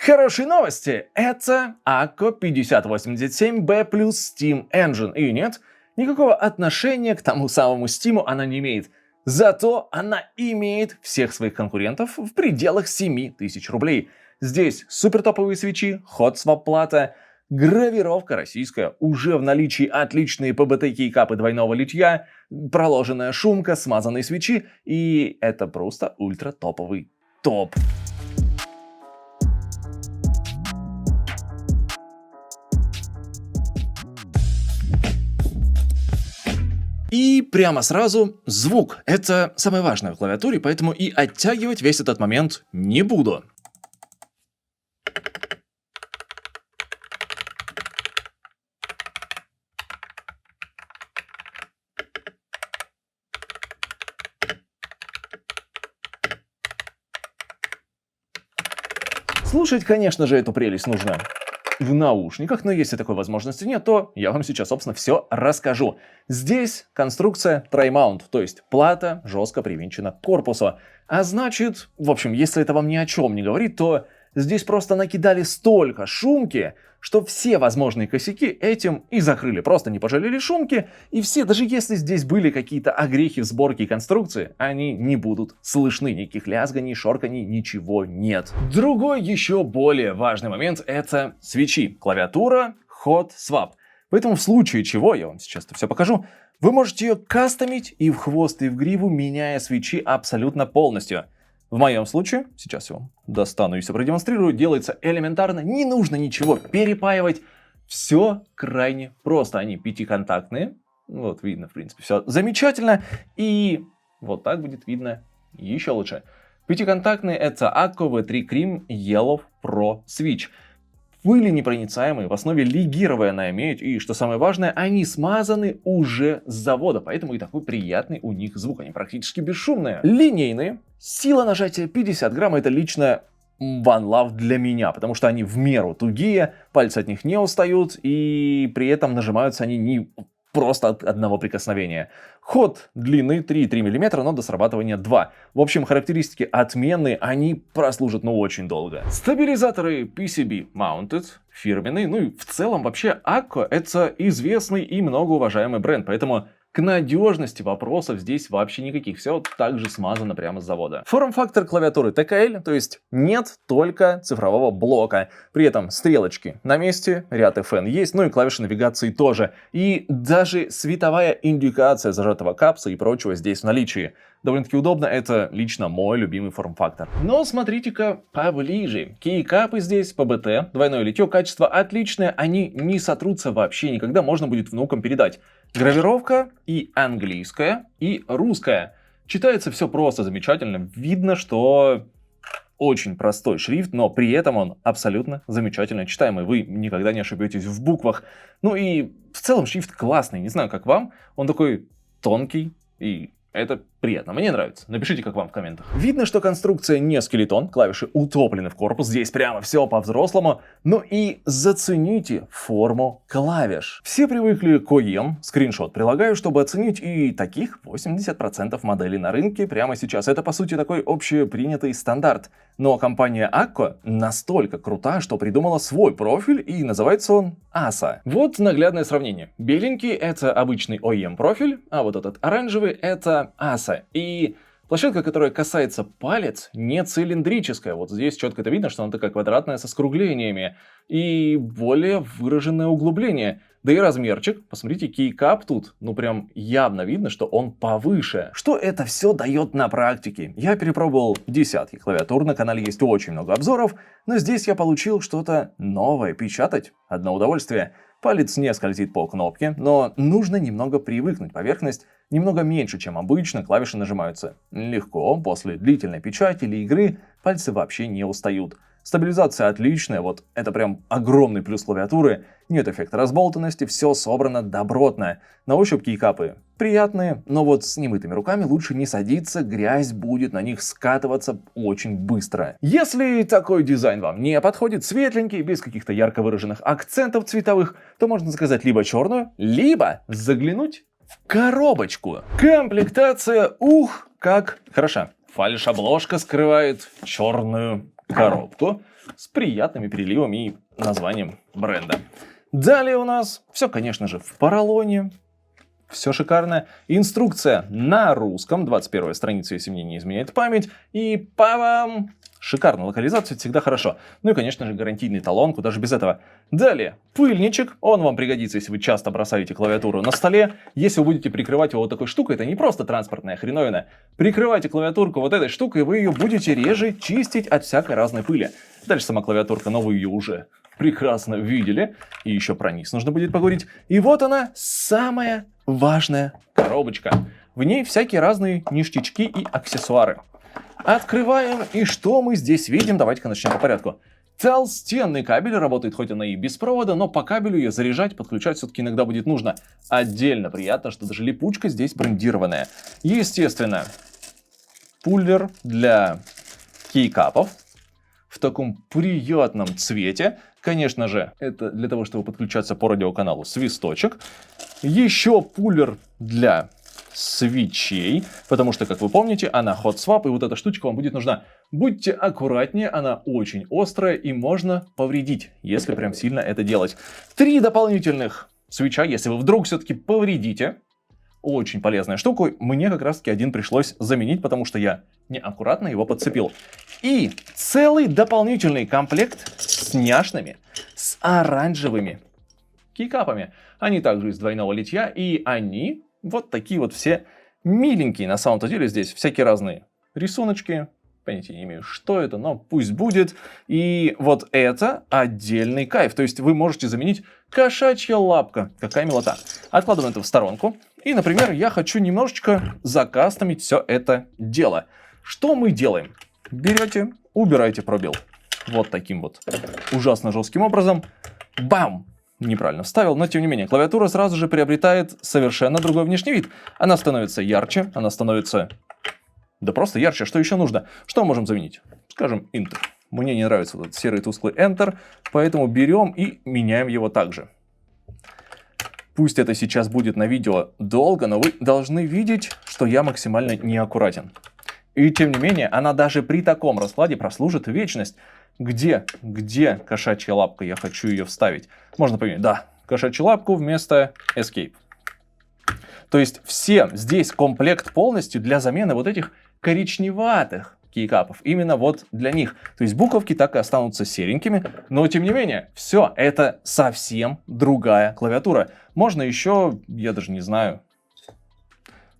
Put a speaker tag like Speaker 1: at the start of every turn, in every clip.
Speaker 1: Хорошие новости! Это Akko 5087B плюс Steam Engine. И нет, никакого отношения к тому самому Steam она не имеет. Зато она имеет всех своих конкурентов в пределах 7000 рублей. Здесь супертоповые свечи, hot swap плата, гравировка российская, уже в наличии отличные ПБТ-кейкапы двойного литья, проложенная шумка, смазанные свечи, и это просто ультра-топовый топ. И прямо сразу звук. Это самое важное в клавиатуре, поэтому и оттягивать весь этот момент не буду. Слушать, конечно же, эту прелесть нужно в наушниках, но если такой возможности нет, то я вам сейчас, собственно, все расскажу. Здесь конструкция Tri-Mount, то есть плата жестко привинчена к корпусу. А значит, в общем, если это вам ни о чем не говорит, то здесь просто накидали столько шумки, что все возможные косяки этим и закрыли. Просто не пожалели шумки, и все, даже если здесь были какие-то огрехи в сборке и конструкции, они не будут слышны. Никаких лязганий, шорканий, ничего нет. Другой еще более важный момент — это свечи. Клавиатура Hot Swap. Поэтому в случае чего, я вам сейчас это все покажу, вы можете ее кастомить и в хвост, и в гриву, меняя свечи абсолютно полностью. В моем случае, сейчас я вам достану и все продемонстрирую, делается элементарно, не нужно ничего перепаивать. Все крайне просто. Они пятиконтактные. Вот видно, в принципе, все замечательно. И вот так будет видно еще лучше. Пятиконтактные — это Akko V3 Cream Yellow Pro Switch. Пыли непроницаемые, в основе легированная медь, и, что самое важное, они смазаны уже с завода, поэтому и такой приятный у них звук, они практически бесшумные. Линейные, сила нажатия 50 грамм, это лично one love для меня, потому что они в меру тугие, пальцы от них не устают, и при этом нажимаются они не просто от одного прикосновения. Ход длины 3,3 мм, но до срабатывания 2. В общем, характеристики отменные, они прослужат очень долго. Стабилизаторы PCB Mounted, фирменные, ну и в целом вообще Akko — это известный и многоуважаемый бренд, поэтому к надежности вопросов здесь вообще никаких, все так же смазано прямо с завода. Форм-фактор клавиатуры TKL, то есть нет только цифрового блока. При этом стрелочки на месте, ряд FN есть, ну и клавиши навигации тоже. И даже световая индикация зажатого капса и прочего здесь в наличии. Довольно-таки удобно, это лично мой любимый форм-фактор. Но смотрите-ка поближе. Кейкапы здесь, ПБТ, двойное литье, качество отличное, они не сотрутся вообще никогда, можно будет внукам передать. Гравировка и английская, и русская. Читается все просто замечательно. Видно, что очень простой шрифт, но при этом он абсолютно замечательно читаемый. Вы никогда не ошибетесь в буквах. Ну и в целом шрифт классный. Не знаю, как вам. Он такой тонкий и это приятно, мне нравится. Напишите, как вам в комментах. Видно, что конструкция не скелетон, клавиши утоплены в корпус, здесь прямо все по-взрослому. Ну и зацените форму клавиш. Все привыкли к OEM, скриншот прилагаю, чтобы оценить, и таких 80% моделей на рынке прямо сейчас. Это по сути такой общепринятый стандарт. Но компания Akko настолько крута, что придумала свой профиль, и называется он ASA. Вот наглядное сравнение. Беленький — это обычный OEM профиль, а вот этот оранжевый — это ASA. И площадка, которая касается палец, не цилиндрическая. Вот здесь четко это видно, что она такая квадратная со скруглениями. И более выраженное углубление. Да и размерчик, посмотрите, кейкап тут, ну прям явно видно, что он повыше. Что это все дает на практике? Я перепробовал десятки клавиатур, на канале есть очень много обзоров, но здесь я получил что-то новое. Печатать — одно удовольствие. Палец не скользит по кнопке, но нужно немного привыкнуть. Поверхность немного меньше, чем обычно, клавиши нажимаются легко. После длительной печати или игры пальцы вообще не устают. Стабилизация отличная, вот это прям огромный плюс клавиатуры. Нет эффекта разболтанности, все собрано добротно. На ощупь кейкапы приятные, но вот с немытыми руками лучше не садиться, грязь будет на них скатываться очень быстро. Если такой дизайн вам не подходит, светленький, без каких-то ярко выраженных акцентов цветовых, то можно заказать либо черную, либо заглянуть в коробочку. Комплектация, как хороша. Фальш-обложка скрывает черную коробку. с приятными переливами и названием бренда. Далее у нас все, конечно же, в поролоне. Все шикарно. Инструкция на русском, 21 страница, если мне не изменяет память. И па-бам! Шикарно, локализация всегда хорошо. Ну и, конечно же, гарантийный талон, куда же без этого. Далее, пыльничек. Он вам пригодится, если вы часто бросаете клавиатуру на столе. Если вы будете прикрывать его вот такой штукой, это не просто транспортная хреновина. Прикрывайте клавиатурку вот этой штукой, и вы ее будете реже чистить от всякой разной пыли. Дальше сама клавиатурка, но вы ее уже прекрасно видели. И еще про низ нужно будет поговорить. И вот она, самая важная коробочка. В ней всякие разные ништячки и аксессуары. Открываем, и что мы здесь видим? Давайте-ка начнем по порядку. Толстенный кабель, работает хоть она и без провода, но по кабелю ее заряжать, подключать все-таки иногда будет нужно. Отдельно приятно, что даже липучка здесь брендированная. Естественно, пуллер для кейкапов в таком приятном цвете. Конечно же, это для того, чтобы подключаться по радиоканалу, свисточек. Еще пуллер для свечей, потому что, как вы помните, она hot swap, и вот эта штучка вам будет нужна. Будьте аккуратнее, она очень острая и можно повредить, если прям сильно это делать. 3 дополнительных свеча, если вы вдруг все-таки повредите. Очень полезная штука. Мне как раз таки один пришлось заменить, потому что я неаккуратно его подцепил. И целый дополнительный комплект с няшными, с оранжевыми кейкапами. Они также из двойного литья, и они вот такие вот все миленькие. На самом-то деле здесь всякие разные рисуночки. Понятия не имею, что это, но пусть будет. И вот это отдельный кайф. То есть вы можете заменить кошачья лапка. Какая милота. Откладываем это в сторонку. И, например, я хочу немножечко закастомить все это дело. Что мы делаем? Берете, убираете пробел. Вот таким вот ужасно жестким образом. Бам! Неправильно вставил, но тем не менее, клавиатура сразу же приобретает совершенно другой внешний вид. Она становится ярче, она становится... Да просто ярче, что еще нужно? Что мы можем заменить? Скажем, Enter. Мне не нравится вот этот серый тусклый Enter, поэтому берем и меняем его также. Пусть это сейчас будет на видео долго, но вы должны видеть, что я максимально неаккуратен. И тем не менее, она даже при таком раскладе прослужит вечность. Где кошачья лапка? Я хочу ее вставить. Можно поменять. Да, кошачью лапку вместо Escape. То есть все здесь комплект полностью для замены вот этих коричневатых кейкапов. Именно вот для них. То есть буковки так и останутся серенькими. Но тем не менее, все это совсем другая клавиатура. Можно еще, я даже не знаю,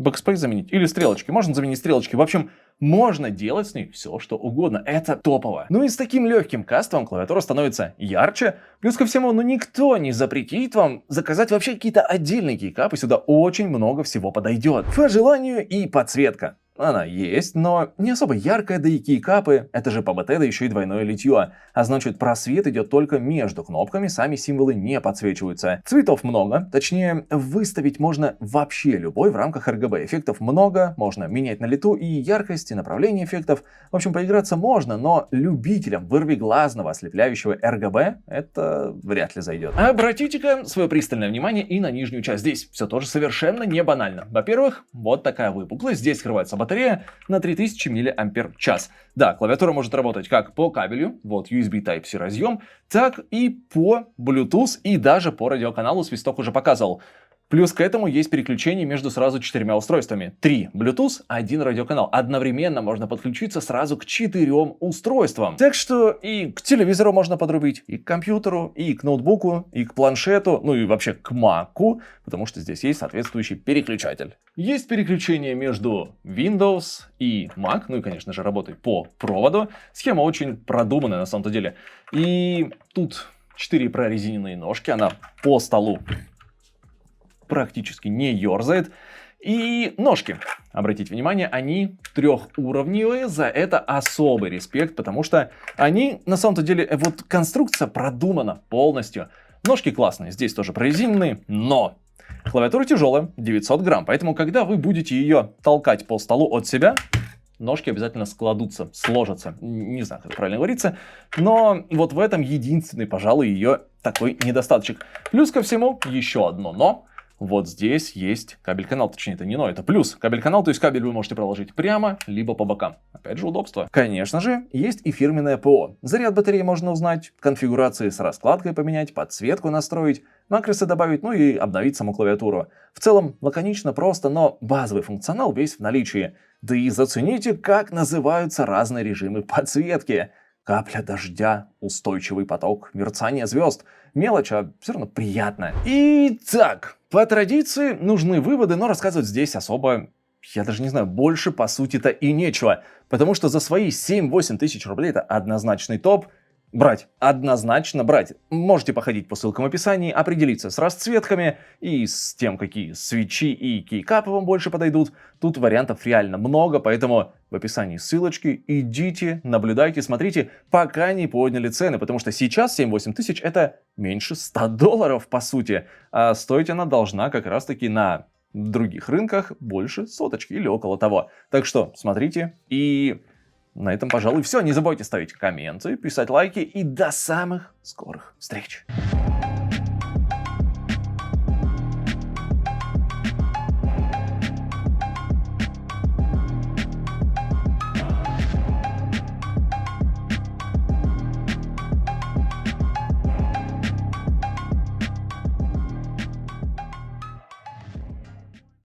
Speaker 1: Backspace заменить. Или стрелочки. Можно заменить стрелочки. В общем, можно делать с ней все, что угодно. Это топово. Ну и с таким легким кастомом клавиатура становится ярче. Плюс ко всему, никто не запретит вам заказать вообще какие-то отдельные кейкапы. Сюда очень много всего подойдет. По желанию и подсветка. Она есть, но не особо яркая, да и кейкапы, это же ПБТ, да еще и двойное литье. А значит, просвет идет только между кнопками, сами символы не подсвечиваются. Цветов много, точнее, выставить можно вообще любой в рамках RGB. Эффектов много, можно менять на лету и яркость, и направление эффектов. В общем, поиграться можно, но любителям вырвиглазного ослепляющего RGB это вряд ли зайдет. Обратите-ка свое пристальное внимание и на нижнюю часть. Здесь все тоже совершенно не банально. Во-первых, вот такая выпуклость, здесь скрывается батарея на 3000 мАч. Да, клавиатура может работать как по кабелю, вот USB Type-C разъем, так и по Bluetooth и даже по радиоканалу, свисток уже показывал. Плюс к этому есть переключение между сразу 4 устройствами. 3 Bluetooth, 1 радиоканал. Одновременно можно подключиться сразу к 4 устройствам. Так что и к телевизору можно подрубить, и к компьютеру, и к ноутбуку, и к планшету, ну и вообще к Mac'у, потому что здесь есть соответствующий переключатель. Есть переключение между Windows и Mac, ну и, конечно же, работает по проводу. Схема очень продуманная на самом-то деле. И тут 4 прорезиненные ножки, она по столу практически не ерзает. И ножки, обратите внимание, они трехуровневые, за это особый респект, потому что они, на самом-то деле, вот конструкция продумана полностью. Ножки классные, здесь тоже прорезиненные, но клавиатура тяжелая, 900 грамм, поэтому, когда вы будете ее толкать по столу от себя, ножки обязательно складутся, сложатся. Не знаю, как это правильно говорится, но вот в этом единственный, пожалуй, ее такой недостаточек. Плюс ко всему, еще одно но. вот здесь есть кабель-канал, точнее это не но, это плюс кабель-канал, то есть кабель вы можете проложить прямо, либо по бокам. Опять же удобство. Конечно же, есть и фирменное ПО. Заряд батареи можно узнать, конфигурации с раскладкой поменять, подсветку настроить, макросы добавить, ну и обновить саму клавиатуру. В целом лаконично, просто, но базовый функционал весь в наличии. Да и зацените, как называются разные режимы подсветки. Капля дождя, устойчивый поток, мерцание звезд. Мелочь, а все равно приятно. Итак, по традиции нужны выводы, но рассказывать здесь особо, я даже не знаю, больше по сути-то и нечего. Потому что за свои 7-8 тысяч рублей это однозначный топ. Брать, однозначно брать. Можете походить по ссылкам в описании, определиться с расцветками и с тем, какие свечи и кейкапы вам больше подойдут. Тут вариантов реально много, поэтому в описании ссылочки, идите, наблюдайте, смотрите, пока не подняли цены, потому что сейчас 7-8 тысяч это меньше $100 по сути, а стоить она должна как раз таки на других рынках больше соточки или около того. Так что смотрите и... На этом, пожалуй, все. Не забывайте ставить комменты, писать лайки и до самых скорых встреч.